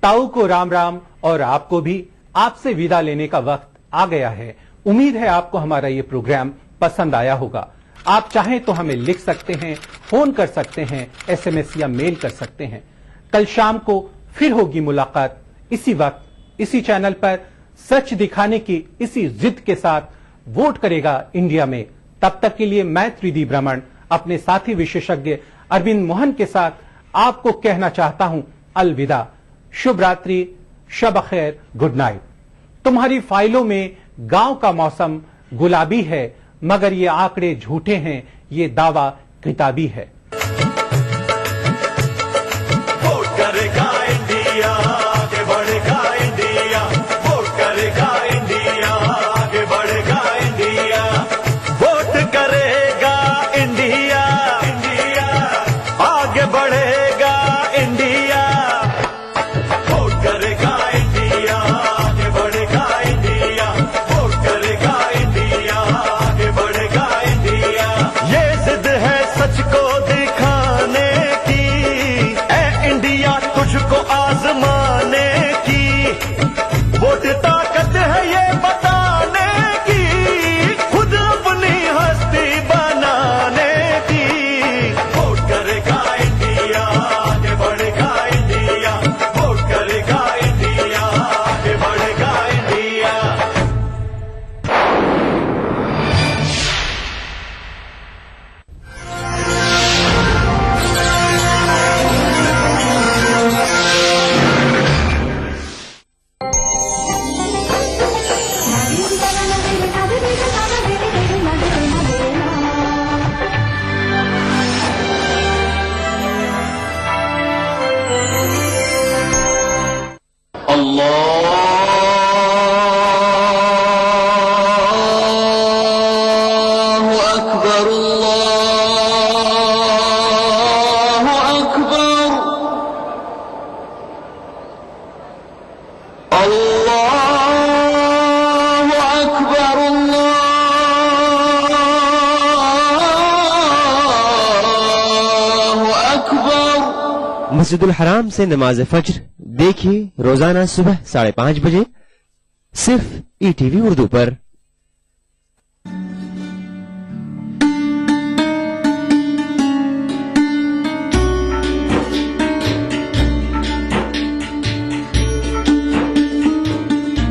ताऊ को राम राम और आपको भी आप से विदा लेने का वक्त आ गया है। उम्मीद है आपको हमारा ये प्रोग्राम पसंद आया होगा। आप चाहें तो हमें लिख सकते हैं, फोन कर सकते हैं, SMS या मेल कर सकते हैं। कल शाम को फिर होगी मुलाकात इसी वक्त इसी चैनल पर, सच दिखाने की इसी जिद के साथ। वोट करेगा इंडिया में। तब तक के लिए मैं त्रिदी ब्रह्मण अपने साथी विशेषज्ञ अरविंद मोहन के साथ आपको कहना चाहता हूं अलविदा, शुभ रात्रि, शब खैर, गुड नाइट। तुम्हारी फाइलों में गांव का मौसम गुलाबी है, मगर ये आंकड़े झूठे हैं, ये दावा किताबी है। वोट करेगा इंडिया, आगे बढ़ेगा इंडिया। वोट करेगा इंडिया, आगे बढ़ेगा इंडिया। वोट करेगा इंडिया, इंडिया आगे बढ़ेगा इंडिया। वोट करेगा इंडिया, आगे बढ़ेगा इंडिया। वोट करेगा इंडिया, आगे बढ़ेगा इंडिया। ये जिद है सच को दिखाने की, ए इंडिया तुझको आजमाने की। वोट ताकत है ये बताने की, खुद अपनी हस्ती बनाने की। वोट करेगा इंडिया, आगे बढ़ेगा इंडिया। वोट करेगा इंडिया, आगे बढ़ेगा इंडिया। الله أكبر الله أكبر الله أكبر الله أكبر। مسجد الحرام سے نماز فجر دیکھیے روزانہ صبح 5:30 بجے صرف ETV اردو پر۔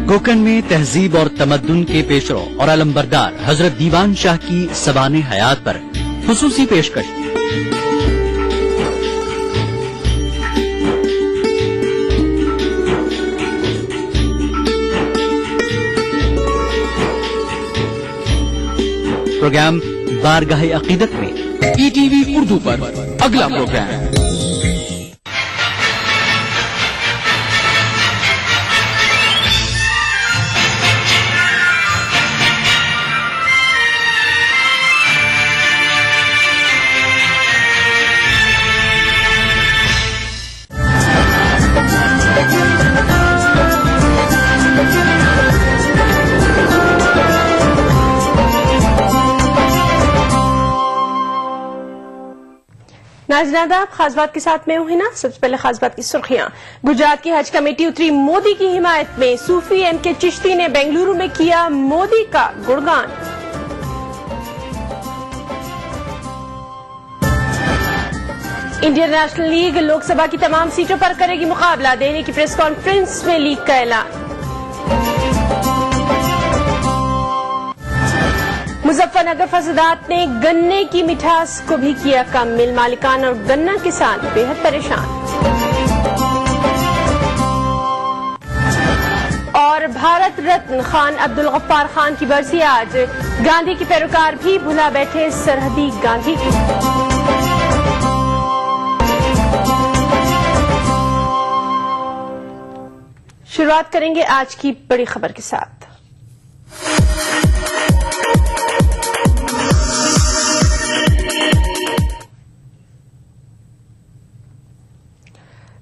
کوکن میں تہذیب اور تمدن کے پیشرو اور علمبردار حضرت دیوان شاہ کی سبان حیات پر خصوصی پیشکش۔ پروگرام بارگاہ عقیدت میں ETV اردو پر اگلا پروگرام۔ ناظرین آداب، خاص بات کے ساتھ میں ہوں ہنا۔ سب سے پہلے خاص بات کی سرخیاں۔ گجرات کی حج کمیٹی اتری مودی کی حمایت میں۔ صوفی MK چشتی نے بنگلورو میں کیا مودی کا گڑگان۔ Indian national league Lok Sabha کی تمام سیٹوں پر کرے گی مقابلہ، دہلی کی پریس کانفرنس میں لیگ کا اعلان۔ مظفر نگر فسادات نے گنے کی مٹھاس کو بھی کیا کم، مل مالکان اور گنا کسان بے حد پریشان۔ اور بھارت رتن خان عبدالغفار خان کی برسی آج، گاندھی کے پیروکار بھی بھلا بیٹھے سرحدی گاندھی کو۔ شروعات کریں گے آج کی بڑی خبر کے ساتھ۔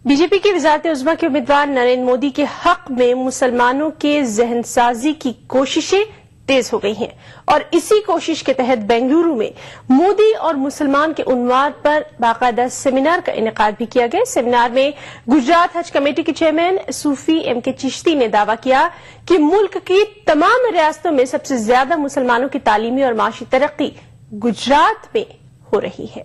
بی جے پی کی وزارت عظمیٰ کے امیدوار نریندر مودی کے حق میں مسلمانوں کے ذہن سازی کی کوششیں تیز ہو گئی ہیں اور اسی کوشش کے تحت بنگلورو میں مودی اور مسلمان کے عنوان پر باقاعدہ سیمینار کا انعقاد بھی کیا گیا۔ سیمینار میں گجرات حج کمیٹی کے چیئرمین صوفی ایم کے چشتی نے دعویٰ کیا کہ ملک کی تمام ریاستوں میں سب سے زیادہ مسلمانوں کی تعلیمی اور معاشی ترقی گجرات میں ہو رہی ہے۔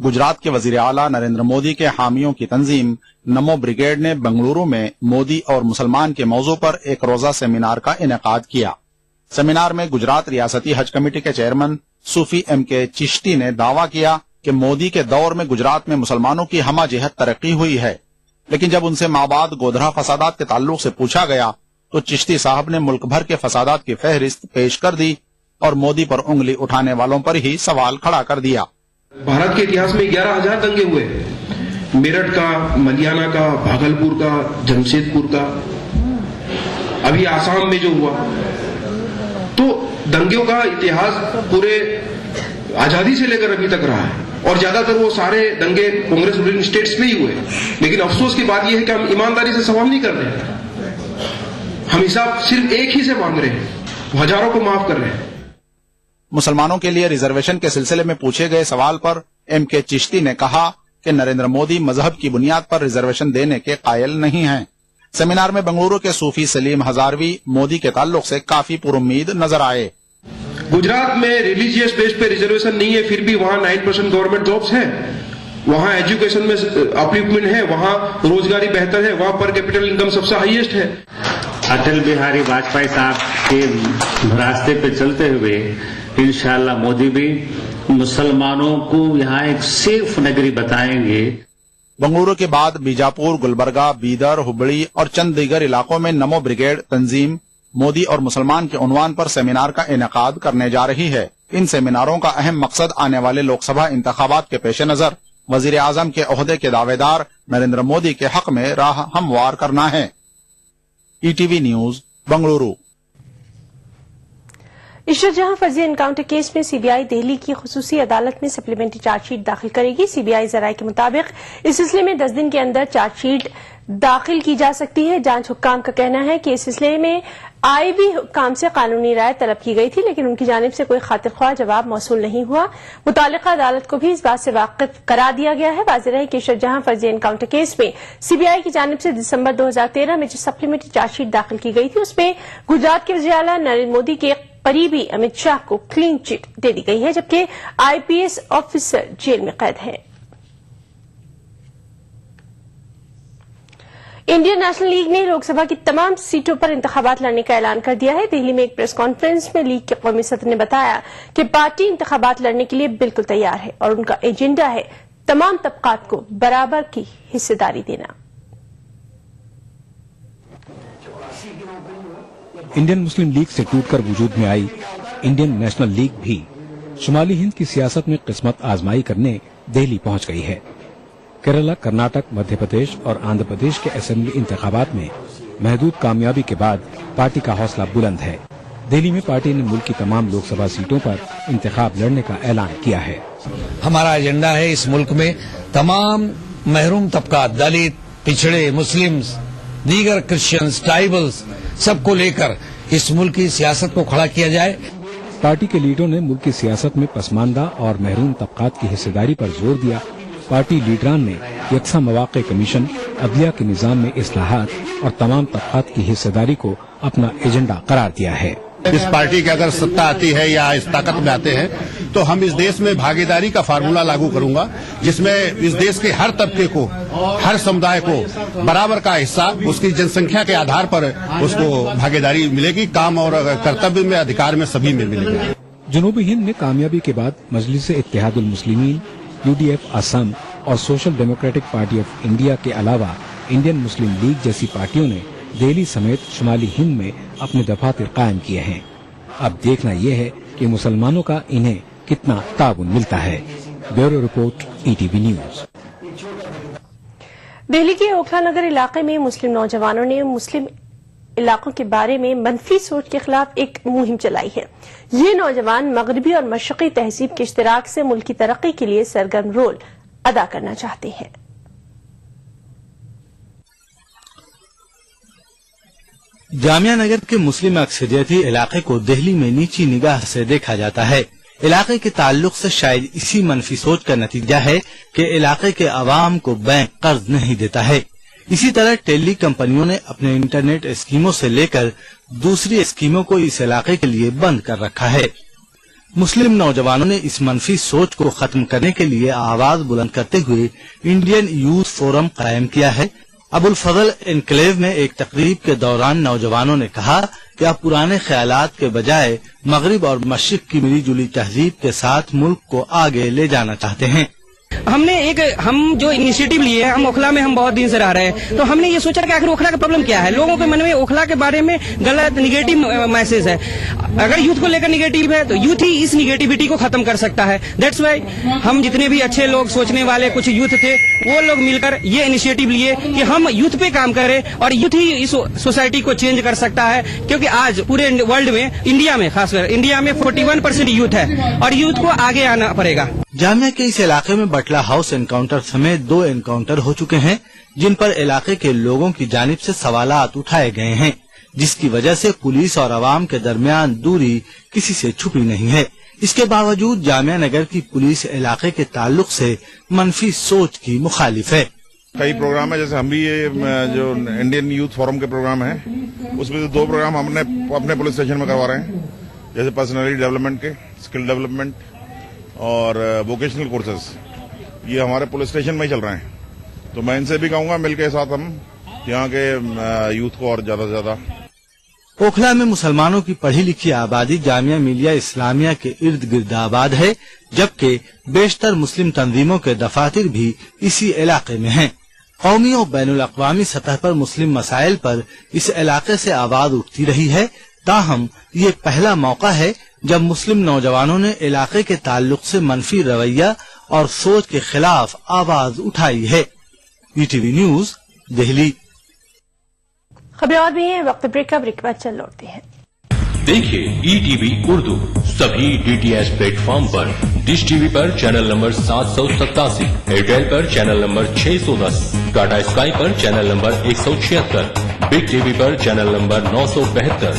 گجرات کے وزیر اعلیٰ نریندر مودی کے حامیوں کی تنظیم نمو بریگیڈ نے بنگلورو میں مودی اور مسلمان کے موضوع پر ایک روزہ سیمینار کا انعقاد کیا۔ سیمینار میں گجرات ریاستی حج کمیٹی کے چیئرمین صوفی ایم کے چشتی نے دعویٰ کیا کہ مودی کے دور میں گجرات میں مسلمانوں کی ہمہ جہت ترقی ہوئی ہے، لیکن جب ان سے مابعد گودھرا فسادات کے تعلق سے پوچھا گیا تو چشتی صاحب نے ملک بھر کے فسادات کی فہرست پیش کر دی اور مودی پر انگلی اٹھانے والوں پر ہی سوال کھڑا کر دیا۔ بھارت کے اتہاس میں 11,000 دنگے ہوئے، میرٹھ کا، ملیانہ کا، بھاگلپور کا، جمشید پور کا، ابھی آسام میں جو ہوا، تو دنگوں کا اتہاس پورے آزادی سے لے کر ابھی تک رہا ہے اور زیادہ تر وہ سارے دنگے کانگریس رولنگ اسٹیٹس میں ہی ہوئے۔ لیکن افسوس کی بات یہ ہے کہ ہم ایمانداری سے سوال نہیں کر رہے، ہم حساب صرف ایک ہی سے مانگ رہے ہیں، ہزاروں کو معاف کر رہے ہیں۔ مسلمانوں کے لیے ریزرویشن کے سلسلے میں پوچھے گئے سوال پر ایم کے چشتی نے کہا کہ نریندر مودی مذہب کی بنیاد پر ریزرویشن دینے کے قائل نہیں ہیں۔ سیمینار میں بنگلورو کے صوفی سلیم ہزاروی مودی کے تعلق سے کافی پر امید نظر آئے۔ گجرات میں ریلیجیس بیس پہ ریزرویشن نہیں ہے، پھر بھی وہاں 9% گورنمنٹ جابس ہیں، وہاں ایجوکیشن میں اپلیفمنٹ ہے، وہاں روزگاری بہتر ہے، وہاں پر کیپٹل انکم سب سے ہائیسٹ ہے۔ اٹل بہاری واجپئی صاحب کے راستے پہ چلتے ہوئے انشاءاللہ مودی بھی مسلمانوں کو یہاں ایک سیف نگری بتائیں گے۔ بنگلورو کے بعد بیجاپور، گلبرگہ، بیدر، ہبڑی اور چند دیگر علاقوں میں نمو بریگیڈ تنظیم مودی اور مسلمان کے عنوان پر سیمینار کا انعقاد کرنے جا رہی ہے۔ ان سیمیناروں کا اہم مقصد آنے والے لوک سبھا انتخابات کے پیش نظر وزیر اعظم کے عہدے کے دعوے دار نریندر مودی کے حق میں راہ ہموار کرنا ہے۔ E T V news, Bengaluru. Ishrat Jahan فرضی انکاؤنٹر کیس میں سی بی آئی دہلی کی خصوصی عدالت میں سپلیمنٹری چارج شیٹ داخل کرے گی۔ سی بی آئی ذرائع کے مطابق اس سلسلے میں 10 دن کے اندر چارج شیٹ داخل کی جا سکتی ہے۔ جانچ حکام کا کہنا ہے کہ اس سلسلے میں آئی بی حکام سے قانونی رائے طلب کی گئی تھی، لیکن ان کی جانب سے کوئی خاطر خواہ جواب موصول نہیں ہوا۔ متعلقہ عدالت کو بھی اس بات سے واقف کرا دیا گیا ہے۔ واضح رہے کہ عشرت جہاں فرضی انکاؤنٹر کیس میں سی بی آئی کی جانب سے دسمبر 2013 میں جو سپلیمنٹری چارج شیٹ داخل کی گئی تھی، اس میں گجرات کے وزیر اعلیٰ نریندر مودی کے قریبی امت شاہ کو کلین چٹ دے دی گئی ہے، جبکہ آئی پی ایس آفیسر جیل میں قید ہے۔ انڈین نیشنل لیگ نے لوک سبھا کی تمام سیٹوں پر انتخابات لڑنے کا اعلان کر دیا ہے۔ دہلی میں ایک پریس کانفرنس میں لیگ کے قومی صدر نے بتایا کہ پارٹی انتخابات لڑنے کے لیے بالکل تیار ہے اور ان کا ایجنڈا ہے تمام طبقات کو برابر کی حصہ داری دینا۔ انڈین مسلم لیگ سے ٹوٹ کر وجود میں آئی انڈین نیشنل لیگ بھی شمالی ہند کی سیاست میں قسمت آزمائی کرنے دہلی پہنچ گئی ہے۔ کیرلا، کرناٹک، مدھیہ پردیش اور آندھرا پردیش کے اسمبلی انتخابات میں محدود کامیابی کے بعد پارٹی کا حوصلہ بلند ہے۔ دہلی میں پارٹی نے ملک کی تمام لوک سبھا سیٹوں پر انتخاب لڑنے کا اعلان کیا ہے۔ ہمارا ایجنڈا ہے اس ملک میں تمام محروم طبقات، دلت، پچھڑے، مسلمز، دیگر کرسچنز، ٹرائبلز، سب کو لے کر اس ملک کی سیاست کو کھڑا کیا جائے۔ پارٹی کے لیڈروں نے ملک کی سیاست میں پسماندہ اور محروم طبقات کی حصہ داری پر زور دیا۔ پارٹی لیڈران نے یکساں مواقع کمیشن، عدلیہ کے نظام میں اصلاحات اور تمام طبقات کی حصہ داری کو اپنا ایجنڈا قرار دیا ہے۔ اس پارٹی کی اگر سत्ता آتی ہے یا اس طاقت میں آتے ہیں تو ہم اس دیش میں بھاگیداری کا فارمولہ لاگو کروں گا، جس میں اس دیش کے ہر طبقے کو، ہر سمدائے کو برابر کا حصہ اس کی جن سنکھیا کے آدھار پر اس کو بھاگیداری ملے گی۔ کام اور کرتویہ میں، ادھیکار میں سبھی میں ملے گی۔ جنوبی ہند میں کامیابی کے بعد مجلس اتحاد المسلمین، یو ڈی ایف آسام اور social democratic party of India کے علاوہ انڈین مسلم لیگ جیسی پارٹیوں نے دہلی سمیت شمالی ہند میں اپنے دفاتر قائم کیے ہیں۔ اب دیکھنا یہ ہے کہ مسلمانوں کا انہیں کتنا تعاون ملتا ہے۔ بیورو رپورٹ، ای ٹی وی نیوز۔ دہلی کے اوکھلا نگر علاقے میں مسلم نوجوانوں نے مسلم علاقوں کے بارے میں منفی سوچ کے خلاف ایک مہم چلائی ہے۔ یہ نوجوان مغربی اور مشرقی تہذیب کے اشتراک سے ملک کی ترقی کے لیے سرگرم رول ادا کرنا چاہتے ہیں۔ جامعہ نگر کے مسلم اکثریتی علاقے کو دہلی میں نیچی نگاہ سے دیکھا جاتا ہے. علاقے کے تعلق سے شاید اسی منفی سوچ کا نتیجہ ہے کہ علاقے کے عوام کو بینک قرض نہیں دیتا ہے. اسی طرح ٹیلی کمپنیوں نے اپنے انٹرنیٹ اسکیموں سے لے کر دوسری اسکیموں کو اس علاقے کے لیے بند کر رکھا ہے. مسلم نوجوانوں نے اس منفی سوچ کو ختم کرنے کے لیے آواز بلند کرتے ہوئے انڈین یوتھ فورم قائم کیا ہے. ابو الفضل انکلیو میں ایک تقریب کے دوران نوجوانوں نے کہا کہ اب پرانے خیالات کے بجائے مغرب اور مشرق کی ملی جلی تہذیب کے ساتھ ملک کو آگے لے جانا چاہتے ہیں. ہم جو انیشیٹو لیے ہیں, ہم اوکھلا میں ہم بہت دن سے رہ رہے ہیں, تو ہم نے یہ سوچا کہ آخر اوکھلا کا پرابلم کیا ہے. لوگوں کے من میں اوکھلا کے بارے میں غلط نگیٹو میسج ہے. اگر یوتھ کو لے کر نگیٹو ہے تو یوتھ ہی اس نگیٹیوٹی کو ختم کر سکتا ہے. دیٹس وائی ہم جتنے بھی اچھے لوگ سوچنے والے کچھ یوتھ تھے وہ لوگ مل کر یہ انیشیٹو لیے کہ ہم یوتھ پہ کام کریں اور یوتھ ہی اس سوسائٹی کو چینج کر سکتا ہے. کیونکہ آج پورے ورلڈ میں, انڈیا میں خاص کر انڈیا میں 41% یوتھ ہے اور یوتھ کو آگے آنا پڑے گا. جامعہ کے اس علاقے میں بٹلہ ہاؤس انکاؤنٹر سمیت 2 انکاؤنٹر ہو چکے ہیں جن پر علاقے کے لوگوں کی جانب سے سوالات اٹھائے گئے ہیں, جس کی وجہ سے پولیس اور عوام کے درمیان دوری کسی سے چھپی نہیں ہے. اس کے باوجود جامعہ نگر کی پولیس علاقے کے تعلق سے منفی سوچ کی مخالف ہے. کئی پروگرام ہے, جیسے ہم بھی یہ جو انڈین یوتھ فورم کے پروگرام ہیں اس میں سے 2 پروگرام ہم نے اپنے پولیس اسٹیشن میں کروا رہے ہیں, جیسے پرسنالٹی ڈیولپمنٹ کے, اسکل ڈیولپمنٹ اور ووکیشنل کورسز. یہ ہمارے پولیس اسٹیشن میں ہی چل رہے ہیں. تو میں ان سے بھی کہوں گا مل کے ساتھ ہم یہاں کے یوتھ کو اور زیادہ سے زیادہ. اوکھلا میں مسلمانوں کی پڑھی لکھی آبادی جامعہ ملیہ اسلامیہ کے ارد گرد آباد ہے, جبکہ بیشتر مسلم تنظیموں کے دفاتر بھی اسی علاقے میں ہیں. قومی اور بین الاقوامی سطح پر مسلم مسائل پر اس علاقے سے آواز اٹھتی رہی ہے. تاہم یہ پہلا موقع ہے جب مسلم نوجوانوں نے علاقے کے تعلق سے منفی رویہ اور سوچ کے خلاف آواز اٹھائی ہے. ETV news Delhi. خبریں اور بھی ہیں, وقت بریک کا, بریک کے بعد چل لوٹتے ہیں. دیکھیے ETV اردو سبھی DTH پلیٹ فارم پر. ڈش ٹی وی پر چینل نمبر 787, ایئرٹیل پر چینل نمبر 610, ٹاٹا اسکائی پر channel number 176, big T V پر چینل نمبر 972,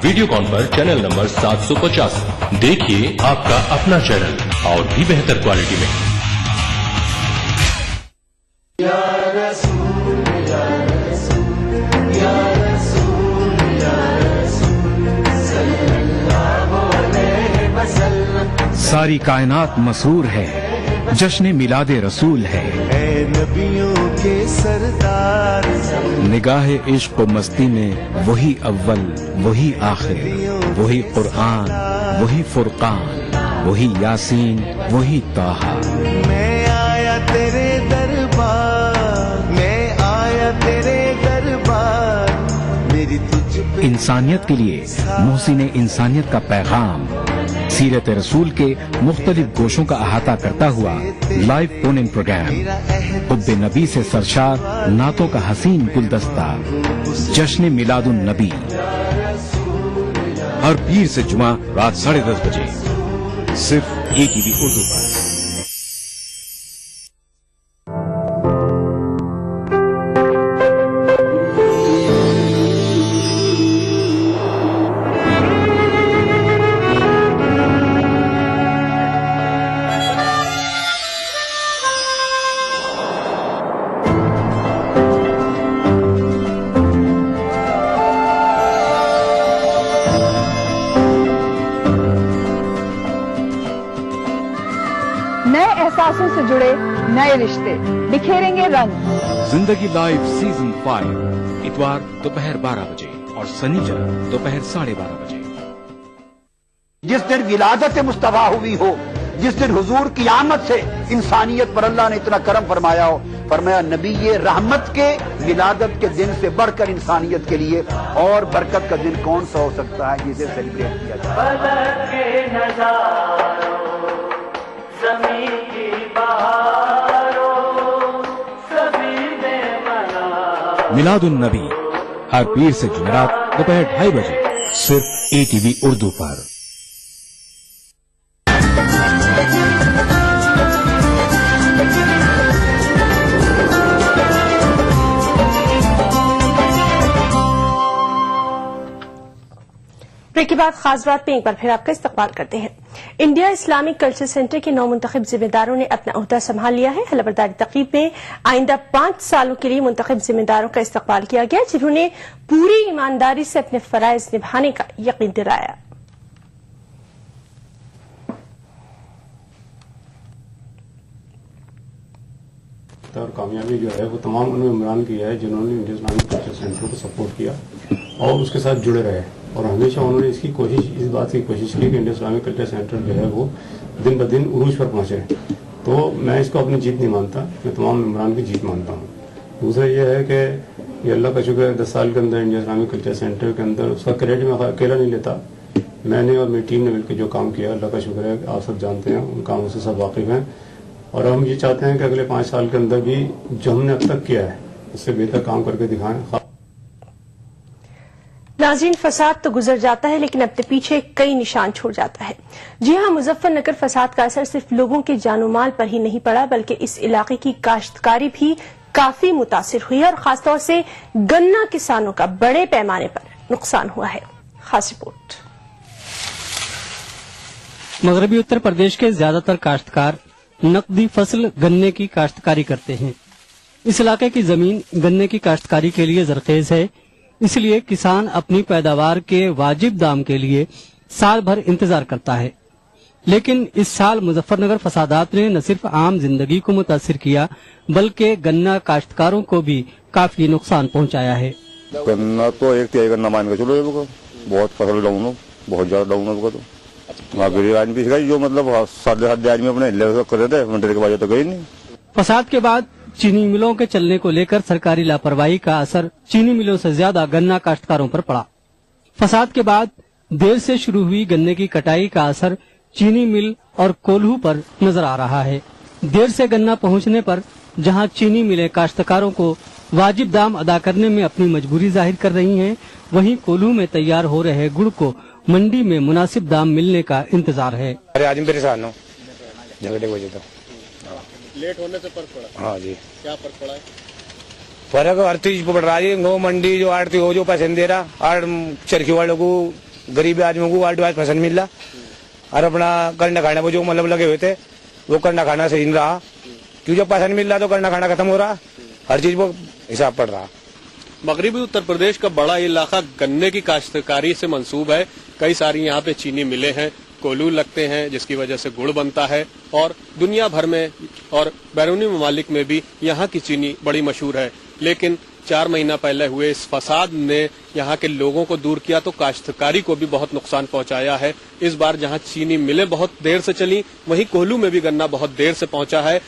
ویڈیو کان پر چینل نمبر 750. دیکھیے آپ کا اپنا چینل اور بھی بہتر کوالٹی میں. ساری کائنات مسرور ہے, جشن میلاد رسول ہے. اے نبیوں کے سردار, نگاہ عشق و مستی میں وہی اول وہی آخر, وہی قرآن وہی فرقان, وہی یاسین وہی طٰہٰ. میں آیا تیرے دربار, میں آیا تیرے دربار, میری تجھ پہ. انسانیت کے لیے محسن انسانیت کا پیغام سیرت رسول کے مختلف گوشوں کا احاطہ کرتا ہوا لائیو فون ان پروگرام, حب نبی سے سرشار نعتوں کا حسین گلدستہ, جشن میلاد النبی, ہر پیر سے جمعہ رات 10:30 بجے صرف ETV اردو پر. احساسوں سے جڑے نئے رشتے بکھیریں گے رنگ. زندگی لائیو سیزن 5 اتوار دوپہر 12 بجے اور سنیچر دوپہر 12:30 بجے. جس دن ولادت مصطفیٰ ہوئی ہو, جس دن حضور کی آمد سے انسانیت پر اللہ نے اتنا کرم فرمایا ہو, فرمایا نبی یہ رحمت کے ولادت کے دن سے بڑھ کر انسانیت کے لیے اور برکت کا دن کون سا ہو سکتا ہے جسے سیلیبریٹ کیا جائے. میلاد النبی ہر پیر سے جمعرات دوپہر 2:30 بجے صرف ETV اردو پر. ब्रेक के बाद खास बात में एक बार फिर आपका इस्तकबाल करते हैं। इंडिया इस्लामिक कल्चर सेंटर के 9 मुंतखब जिम्मेदारों ने अपना ओहदा संभाल लिया है। हलबरदारी तकरीब में आइंदा 5 सालों के लिए मुंतखब जिम्मेदारों का इस्तकबाल किया गया, जिन्होंने पूरी ईमानदारी से अपने फराइज निभाने का यकीन दिलाया। और कामयाबी जो है वो तमाम उन मेंबरान की है जिन्होंने इंडियन इस्लामिक कल्चर सेंटर को सपोर्ट किया और उसके साथ जुड़े रहे, और हमेशा उन्होंने इस बात की कोशिश की कि इंडियन इस्लामिक कल्चर सेंटर जो है वो दिन ब दिन उरूज पर पहुंचे। तो मैं इसको अपनी जीत नहीं मानता, मैं तमाम मेंबरान की जीत मानता हूँ। दूसरा ये है कि ये अल्लाह का शुक्र है 10 साल के अंदर इंडियन इस्लामिक कल्चर सेंटर के अंदर उसका क्रेडिट मैं अकेला नहीं लेता, मैंने और मेरी टीम ने मिलकर जो काम किया अल्लाह का शुक्र है, आप सब जानते हैं, उन कामों से सब वाकिफ हैं। और हम ये चाहते हैं कि अगले 5 साल के अंदर भी जो हमने अब तक किया है उससे बेहतर काम करके दिखाएं। नाज़रीन, फसाद तो गुजर जाता है लेकिन अपने पीछे कई निशान छोड़ जाता है। जी हां, मुजफ्फरनगर फसाद का असर सिर्फ लोगों के जानो माल पर ही नहीं पड़ा, बल्कि इस इलाके की काश्तकारी भी काफी मुतासिर हुई है और खासतौर से गन्ना किसानों का बड़े पैमाने पर नुकसान हुआ है। खास रिपोर्ट। मगरबी उत्तर प्रदेश के ज्यादातर काश्तकार नकदी फसल गन्ने की काश्तकारी करते हैं। इस इलाके की जमीन गन्ने की काश्तकारी के लिए जरखेज है, इसलिए किसान अपनी पैदावार के वाजिब दाम के लिए साल भर इंतजार करता है। लेकिन इस साल मुजफ्फरनगर फसादात ने न सिर्फ आम जिंदगी को मुतासिर किया, बल्कि गन्ना काश्तकारों को भी काफी नुकसान पहुंचाया है। गन्ना तो 1 तिहाई गन्ना मान के चलो, बहुत फसल डाउन हो, बहुत ज्यादा डाउन हो। तो गरीब आदमी जो मतलब सादे आदमी अपने कर रहे थे, मंडी के बाद तो गई नहीं। फसाद के बाद चीनी मिलों के चलने को लेकर सरकारी लापरवाही का असर चीनी मिलों से ज्यादा गन्ना काश्तकारों पर पड़ा। फसाद के बाद देर से शुरू हुई गन्ने की कटाई का असर चीनी मिल और कोल्हू पर नजर आ रहा है। देर से गन्ना पहुंचने पर जहां चीनी मिलें काश्तकारों को वाजिब दाम अदा करने में अपनी मजबूरी जाहिर कर रही हैं, वहीं कोल्हू में तैयार हो रहे गुड़ को मंडी में मुनासिब दाम मिलने का इंतजार है। अरे आज परेशान हो, झगड़े की वजह से लेट होने से फर्क पड़ा। हाँ जी, क्या फर्क पड़ा है? फर्क हर चीज पड़ रहा है। गौ मंडी जो आड़ती हो जो पैसे दे रहा, आड़ चरखी वालों को, गरीब आदमियों को आड़ पैसा मिल रहा, और अपना करना खाना वो जो मतलब लगे हुए थे वो करना खाना सही नहीं रहा, क्यों जब पैसा नहीं मिल रहा तो करना खाना खत्म हो रहा, हर चीज वो हिसाब पड़ रहा। मगरबी उत्तर प्रदेश का बड़ा इलाका गन्ने की काश्तकारी से मंसूब है। कई सारी यहाँ पे चीनी मिलें हैं, कोल्हू लगते हैं जिसकी वजह से गुड़ बनता है, और दुनिया भर में और बैरूनी ममालिक में भी यहाँ की चीनी बड़ी मशहूर है। लेकिन 4 महीना पहले हुए इस फसाद ने यहाँ के लोगों को दूर किया तो काश्तकारी को भी बहुत नुकसान पहुंचाया है। इस बार जहाँ चीनी मिलें बहुत देर से चली, वहीं कोल्हू में भी गन्ना बहुत देर से पहुंचा है।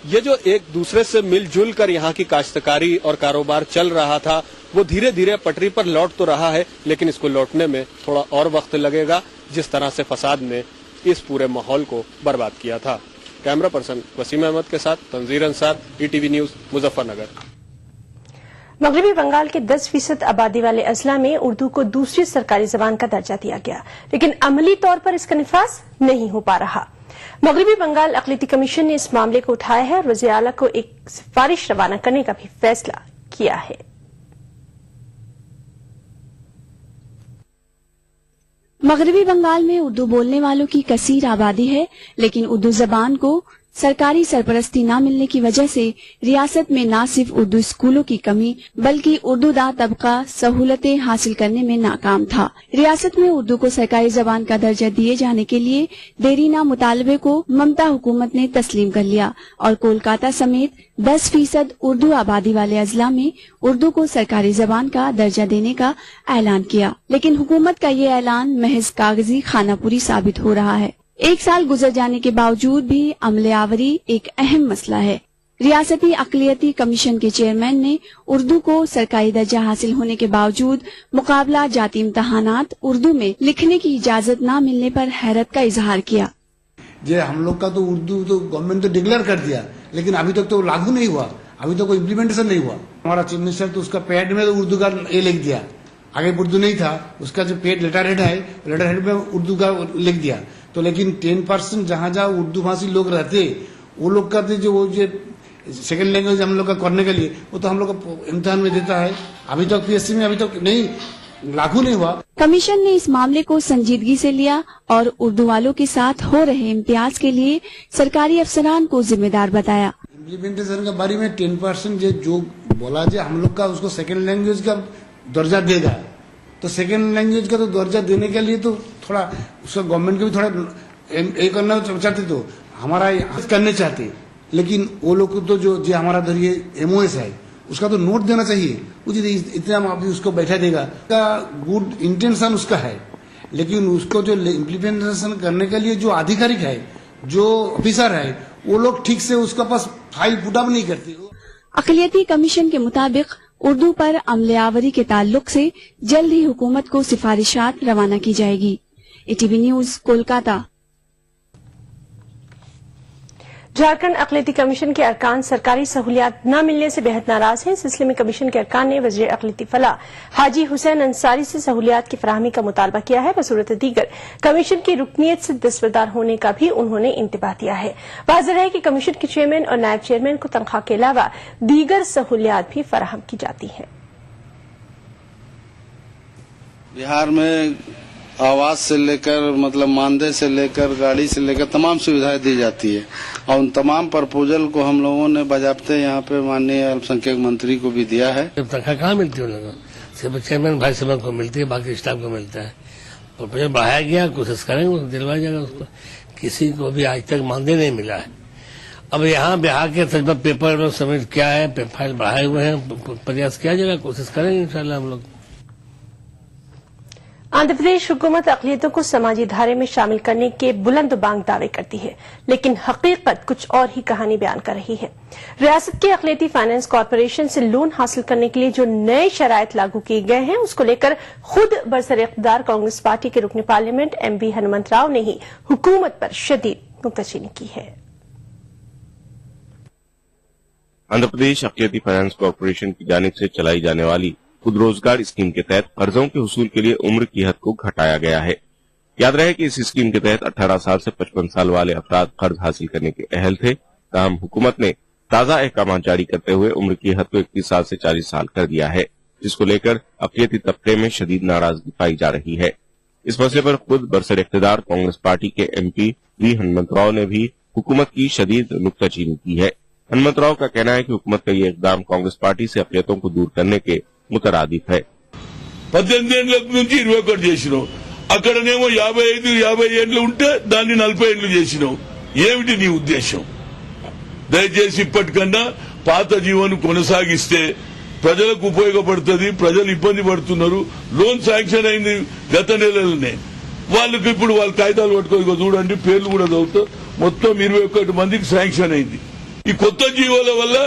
ये जो एक दूसरे से मिलजुल कर यहाँ की काश्तकारी और कारोबार चल रहा था, वो धीरे धीरे पटरी पर लौट तो रहा है, लेकिन इसको लौटने में थोड़ा और वक्त लगेगा, जिस तरह से फसाद ने इस पूरे माहौल को बर्बाद किया था। कैमरा पर्सन वसीम अहमद के साथ तंजीर अंसार, ETV न्यूज, मुजफ्फरनगर। मगरबी बंगाल के 10% आबादी वाले अजला में उर्दू को दूसरी सरकारी जबान का दर्जा दिया गया, लेकिन अमली तौर पर इसका निफाज नहीं हो पा रहा। मगरबी बंगाल अक़लियती कमीशन ने इस मामले को उठाया है और वज़ीर आला को एक सिफारिश रवाना करने का भी फैसला किया है। मगरबी बंगाल में उर्दू बोलने वालों की कसीर आबादी है, लेकिन उर्दू जबान को सरकारी सरपरस्ती न मिलने की वजह से रियासत में न सिर्फ उर्दू स्कूलों की कमी बल्कि उर्दू दा तबका सहूलतें हासिल करने में नाकाम था। रियासत में उर्दू को सरकारी जबान का दर्जा दिए जाने के लिए देरीना मुतालबे को ममता हुकूमत ने तस्लीम कर लिया और कोलकाता समेत 10% उर्दू आबादी वाले अजला में उर्दू को सरकारी जबान का दर्जा देने का ऐलान किया, लेकिन हुकूमत का ये ऐलान महज कागजी खानापुरी साबित हो रहा है। 1 साल गुजर जाने के बावजूद भी अमले आवरी एक अहम मसला है। रियासती अक़लियती कमीशन के चेयरमैन ने उर्दू को सरकारी दर्जा हासिल होने के बावजूद मुकाबला जाती इम्तहानात उर्दू में लिखने की इजाजत न मिलने पर हैरत का इजहार किया। जे हम लोग का तो उर्दू तो गवर्नमेंट तो डिक्लेयर कर दिया, लेकिन अभी तक तो लागू नहीं हुआ, अभी तो कोई इम्प्लीमेंटेशन नहीं हुआ। हमारा चीफ मिनिस्टर तो उसका पैड में तो उर्दू का ये लिख दिया, आगे उर्दू नहीं था, उसका जो पेड लेटर हेड है लेटर हेड में उर्दू का लिख दिया। तो लेकिन 10% जहाँ जहाँ उर्दू भाषी लोग रहते वो लोग का जो वो सेकेंड लैंग्वेज हम लोग का करने के लिए वो तो हम लोग का इम्तिहान में देता है। अभी तक PSC में अभी तक नहीं लागू नहीं हुआ। कमीशन ने इस मामले को संजीदगी से लिया और उर्दू वालों के साथ हो रहे इम्तियाज के लिए सरकारी अफसरान को जिम्मेदार बताया। इम्प्लीमेंटेशन के बारे में 10% जो बोला जाए हम लोग का उसको सेकेंड लैंग्वेज का दर्जा देगा, तो सेकेंड लैंग्वेज का तो दर्जा देने के लिए तो थोड़ा उसका गवर्नमेंट को भी थोड़ा ये करना चाहते, तो हमारा करने चाहते, लेकिन वो लोग तो जो हमारा धरिए MOS है उसका तो नोट देना चाहिए, इतना अभी उसको बैठा देगा का गुड इंटेंशन उसका है, लेकिन उसको जो इम्प्लीमेंटेशन करने के लिए जो आधिकारिक है, जो ऑफिसर है, वो लोग ठीक से उसका पास फाइल पुट अप नहीं करते। अक़लियती कमीशन के मुताबिक उर्दू पर अमले आवरी के ताल्लुक से जल्द ही हुकूमत को सिफारिशात रवाना की जाएगी। ATV news Kolkata. झारखंड अक़लियती कमीशन के अरकान सरकारी सहूलियात न मिलने से बेहद नाराज हैं। इस सिलसिले में कमीशन के अरकान ने वज़ीर अक़लियती फलाह हाजी हुसैन अंसारी से सहूलियात की फराहमी का मुतालबा किया है। बसूरत दीगर कमीशन की रुकनीत से दस्तबरदार होने का भी उन्होंने इंतबाह दिया है। वाज़ेह है कि कमीशन के चेयरमैन और नायब चेयरमैन को तनख्वाह के अलावा दीगर सहूलियात भी फराहम की जाती हैं। बिहार में आवास से लेकर मतलब मानदेय से लेकर गाड़ी से लेकर तमाम सुविधाएं दी जाती है और उन तमाम प्रपोजल को हम लोगों ने बाज़ाब्ते यहाँ पे माननीय अल्पसंख्यक मंत्री को भी दिया है। तनख्वाह कहाँ मिलती है उन लोगों को? सिर्फ चेयरमैन वाइस चेयरमैन को मिलती है, बाकी स्टाफ को मिलता है। प्रपोजल बढ़ाया गया, कोशिश करेंगे दिलवाया जाएगा उसको। किसी को भी आज तक मानदेय नहीं मिला है। अब यहाँ बिहार के तजर्बा पेपर सबमिट किया है, फाइल बढ़ाए हुए हैं, प्रयास किया जाएगा, कोशिश करेंगे इंशाल्लाह हम लोग। आंध्र प्रदेश हुकूमत अक़लियतों को समाजी धारे में शामिल करने के बुलंद बांग दावे करती है, लेकिन हकीकत कुछ और ही कहानी बयान कर रही है। रियासत के अक़लियती फाइनेंस कॉरपोरेशन से लोन हासिल करने के लिए जो नए शराइत लागू किए गए हैं उसको लेकर खुद बरसर इक़्तिदार कांग्रेस पार्टी के रुकन पार्लियामेंट MB हनुमंत राव ने ही हुकूमत पर शदीद नुक्ताचीनी की है। आंध्र प्रदेश अक़लियती फाइनेंस कॉरपोरेशन की जानिब से चलाई जाने वाली खुद रोजगार स्कीम के तहत कर्जों के हुसूल के लिए उम्र की हद को घटाया गया है। याद रहे कि इस स्कीम के तहत 18 साल से 55 साल वाले अफराद कर्ज हासिल करने के अहल थे। ताहम हुकूमत ने ताजा अहकाम जारी करते हुए उम्र की हद को 21 साल से 40 साल कर दिया है, जिसको लेकर अक़लियती तबके में शदीद नाराजगी पाई जा रही है। इस मसले पर खुद बरसर इक़्तिदार कांग्रेस पार्टी के MP V हनुमंत राव ने भी हुकूमत की शदीद नुक्ताचीनी की है। हनुमंत राव का कहना है कि हुकूमत का ये इक़दाम कांग्रेस पार्टी से अक़लियतों को दूर करने के मुतरादिफ है। 18 ఏళ్ల నుంచి 21 చేసినాం, అక్కడనేమో 55 ఏళ్లు ఉంటే దాన్ని 40 ఏళ్లు చేసినాం. ఏమిటి నీ ఉద్దేశం? దయచేసి ఇప్పటికన్నా పాత జీవోను కొనసాగిస్తే ప్రజలకు ఉపయోగపడుతుంది. ప్రజలు ఇబ్బంది పడుతున్నారు. లోన్ శాంక్షన్ అయింది గత నెలలోనే. వాళ్ళకి ఇప్పుడు వాళ్ళ కాగితాలు పట్టుకొని చూడండి, పేర్లు కూడా చదువుతా, మొత్తం 21 మందికి శాంక్షన్ అయింది. ఈ కొత్త జీవోల వల్ల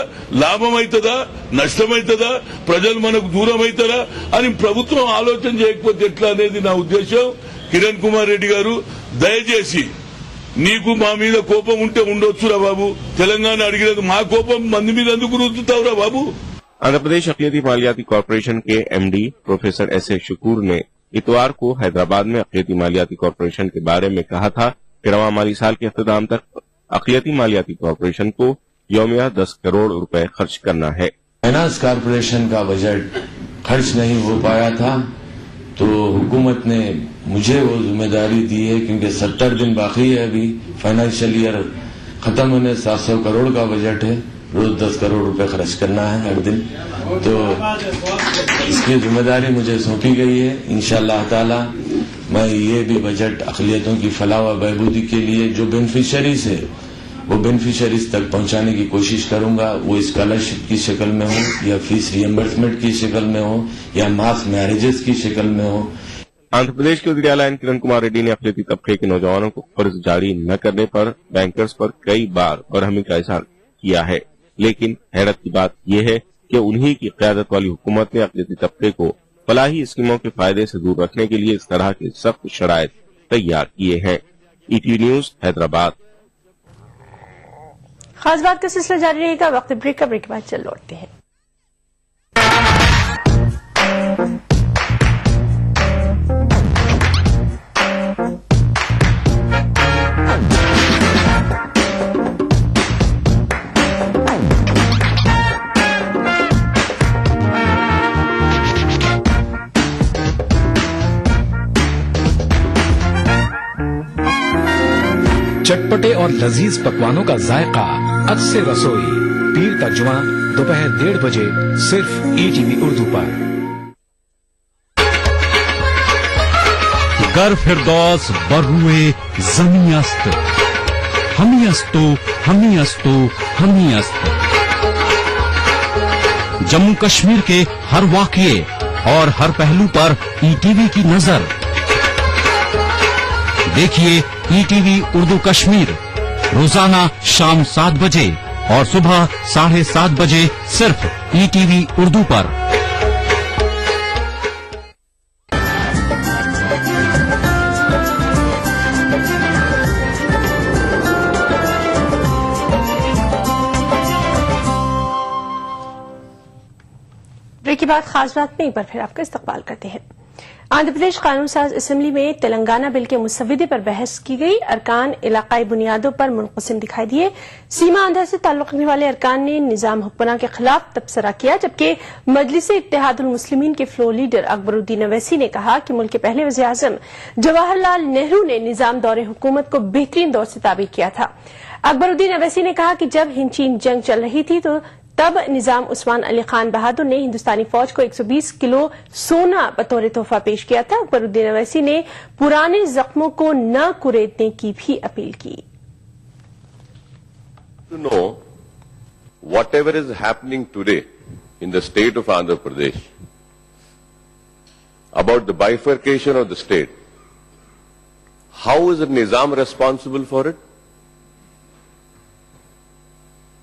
లాభం అవుతుందా, నష్టమవుతుందా, ప్రజలు మనకు దూరం అవుతారా అని ప్రభుత్వం ఆలోచన చేయకపోతే ఎట్లా అనేది నా ఉద్దేశం. కిరణ్ కుమార్ రెడ్డి గారు, దయచేసి నీకు మా మీద కోపం ఉంటే ఉండొచ్చురా బాబు. తెలంగాణ అడిగినది మా కోపం మంది మీద ఎందుకు రుద్దుతావురా బాబు? आंध्र प्रदेश अक़लियती मालियाती कॉरपोरेशन के MD प्रोफेसर S.A. शकूर ने इतवार को हैदराबाद में अक़लियती मालियाती कॉरपोरेशन के बारे में कहा था कि रवां माली साल के इख्तिताम तक अक़लियती मालियाती कॉरपोरेशन को यौमिया 10 करोड़ रुपए खर्च करना है। फाइनेंस कॉरपोरेशन का बजट खर्च नहीं हो पाया था तो हुकूमत ने मुझे वो जिम्मेदारी दी है, क्योंकि 70 दिन बाकी है अभी फाइनेंशियल ईयर खत्म होने। 700 करोड़ का बजट है, रोज 10 करोड़ रुपए खर्च करना है हर दिन, तो इसकी जिम्मेदारी मुझे सौंपी गई है। इंशाअल्लाह ताला मैं ये भी बजट अक़लियतों की फलाह व बहबूदी के लिए जो बेनिफिशरीज है वो बेनिफिशरीज तक पहुंचाने की कोशिश करूंगा। वो स्कॉलरशिप की शक्ल में हो या फीस रियम्बर्समेंट की शक्ल में हो या मास मैरिजेस की शक्ल में हो। आंध्र प्रदेश के वज़ीर आला किरण कुमार रेड्डी ने अक़लियती तबके के नौजवानों को कर्ज जारी न करने पर बैंकर्स पर कई बार बरहमी का इज़हार किया है, लेकिन हैरत की बात यह है कि उन्हीं की क़यादत वाली हुकूमत ने अक़लियती तबके को फलाही स्कीमों के फायदे से दूर रखने के लिए इस तरह के सख्त शराइत तैयार किए हैं। ETV news Hyderabad. खास बात का सिलसिला जारी रहेगा। वक्त ब्रेक का, ब्रेक के बाद चल लौटते हैं। चटपटे और लजीज पकवानों का जायका अक्सर रसोई पीर का जुमा दोपहर 1:30 बजे सिर्फ ETV उर्दू पर। गर फिरदौस बर्रुए जमी अस्त हमी अस्तो हमी अस्तो हमी अस्त। जम्मू कश्मीर के हर वाकये और हर पहलू पर ETV की नजर। देखिए ETV उर्दू कश्मीर रोजाना शाम 7 बजे और सुबह 7:30 बजे सिर्फ ETV उर्दू पर। ब्रेक के बाद खास बात में एक बार फिर आपका इस्तकबाल करते हैं। आंध्र प्रदेश कानून साज असेंबली में तेलंगाना बिल के मुसव्विदे पर बहस की गई। अरकान इलाकाई बुनियादों पर मुनक़सिम दिखाई दिए। सीमा आंध्र से ताल्लुक रखने वाले अरकान ने निजाम हुक्मरान के खिलाफ तबसरा किया, जबकि मजलिस इत्तेहादुल मुस्लिमीन के फ्लोर लीडर अकबरुद्दीन अवैसी ने कहा कि मुल्क के पहले वज़ीर आज़म जवाहरलाल नेहरू ने निजाम दौरे हुकूमत को बेहतरीन दौर से ताबीर किया था। अकबरुद्दीन अवैसी ने कहा कि जब हिंद चीन जंग चल रही थी तो तब निजाम उस्मान अली खान बहादुर ने हिंदुस्तानी फौज को 120 किलो सोना बतौर तोहफा पेश किया था। अकबरुद्दीन अवैसी ने पुराने जख्मों को न कुरेदने की भी अपील की। To know whatever is happening today in the state of Andhra Pradesh about the bifurcation of the state, how is the Nizam responsible for it?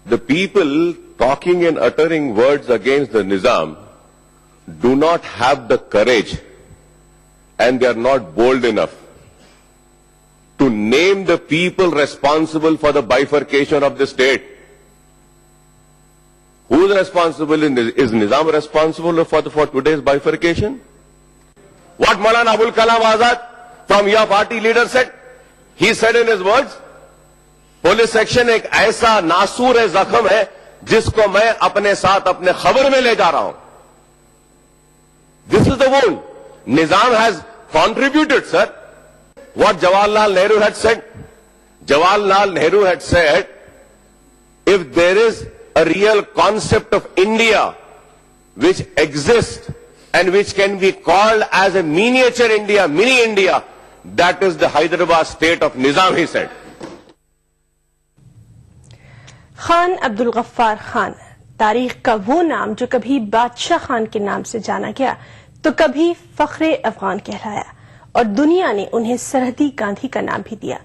The people talking and uttering words against the Nizam do not have the courage and they are not bold enough to name the people responsible for the bifurcation of the state. Who is responsible? Is Nizam responsible for today's bifurcation? What Maulana Abul Kalam Azad from your party leader said? He said in his words, police section एक ऐसा नासूर जख्म है जिसको मैं अपने साथ अपने खबर में ले जा रहा हूं. This is the wound. Nizam has contributed, sir. What Jawaharlal Nehru had said. Jawaharlal Nehru had said, if there is a real concept of India which exists and which can be called as a miniature India, mini India, that is the Hyderabad state of Nizam, he said. Khan Abdul Gaffar Khan तारीख का वो नाम जो कभी बादशाह खान के नाम से जाना गया तो कभी फख्रे अफगान कहलाया और दुनिया ने उन्हें सरहदी गांधी का नाम भी दिया।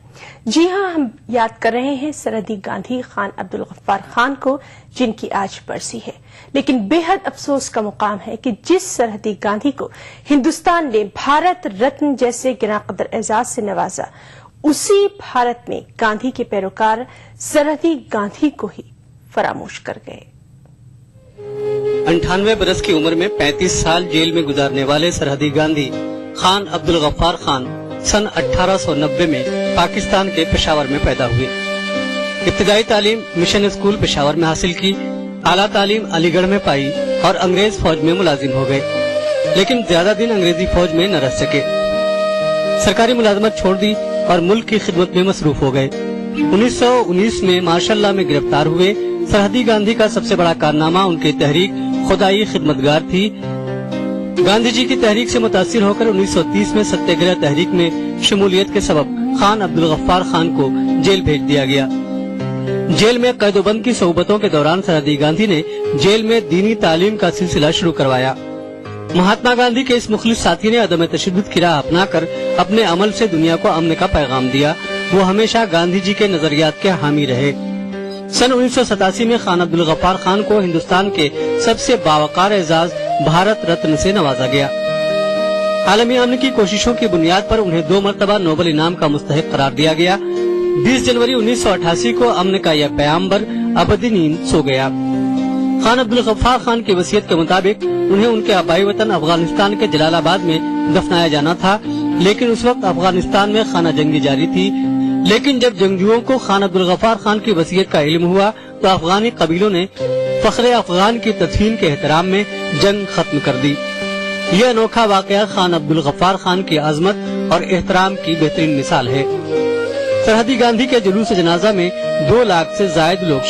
जी हां, हम याद कर रहे हैं सरहदी गांधी खान अब्दुल गफ्फार खान को, जिनकी आज बरसी है। लेकिन बेहद अफसोस का मुकाम है कि जिस सरहदी गांधी को हिंदुस्तान ने भारत रत्न जैसे गिरा कदर एजाज से नवाजा, उसी भारत में गांधी के पैरोकार सरहदी गांधी को ही फरामोश कर गए। 98 बरस की उम्र में 35 साल जेल में गुजारने वाले सरहदी गांधी खान अब्दुल गफ्फार खान सन 1890 में पाकिस्तान के पेशावर में पैदा हुए। इब्तिदाई तालीम मिशन स्कूल पेशावर में हासिल की, आला तालीम अलीगढ़ में पाई और अंग्रेज फौज में मुलाजिम हो गए, लेकिन ज्यादा दिन अंग्रेजी फौज में न रह सके। सरकारी मुलाजमत छोड़ दी और मुल्क की खिदमत में मसरूफ हो गए। 1919 में मार्शल्ला में गिरफ्तार हुए। सरहदी गांधी का सबसे बड़ा कारनामा उनकी तहरीक खुदाई खिदमतगार थी। गांधी जी की तहरीक से मुतासिर होकर 1930 में सत्याग्रह तहरीक में शमूलियत के सबब खान अब्दुल गफ्फार खान को जेल भेज दिया गया। जेल में कैदोबंद की सोबतों के दौरान सरहदी गांधी ने जेल में दीनी तालीम का सिलसिला शुरू करवाया। महात्मा गांधी के इस मुखलिस साथी ने अदम तशद्दुद की राह अपनाकर अपने अमल से दुनिया को अमन का पैगाम दिया। वो हमेशा गांधी जी के नजरियात के हामी रहे। सन 1987 में खान अब्दुल गफ्फार खान को हिंदुस्तान के सबसे बावकार एजाज भारत रत्न से नवाजा गया। आलमी अमन की कोशिशों की बुनियाद पर उन्हें 2 मरतबा नोबल इनाम का मुस्तहिक करार दिया गया। 20 जनवरी 1988 को अमन का यह पैगंबर अबदी नींद सो गया। खान अब्दुल गफ्फार खान की वसीयत के मुताबिक उन्हें उनके आबाई वतन अफगानिस्तान के जलालाबाद में दफनाया जाना था, लेकिन उस वक्त अफगानिस्तान में खाना जंगी जारी थी। लेकिन जब जंगजुओं को खान अब्दुल गफ्फार खान की वसीयत का इल्म हुआ तो अफगानी कबीलों ने फख्रे अफगान की तदफीन के एहतराम में जंग खत्म कर दी। यह अनोखा वाकया खान अब्दुल गफ्फार खान की अजमत और एहतराम की बेहतरीन मिसाल है। सरहदी गांधी के जुलूस जनाजा में 2 लाख से जायद लोग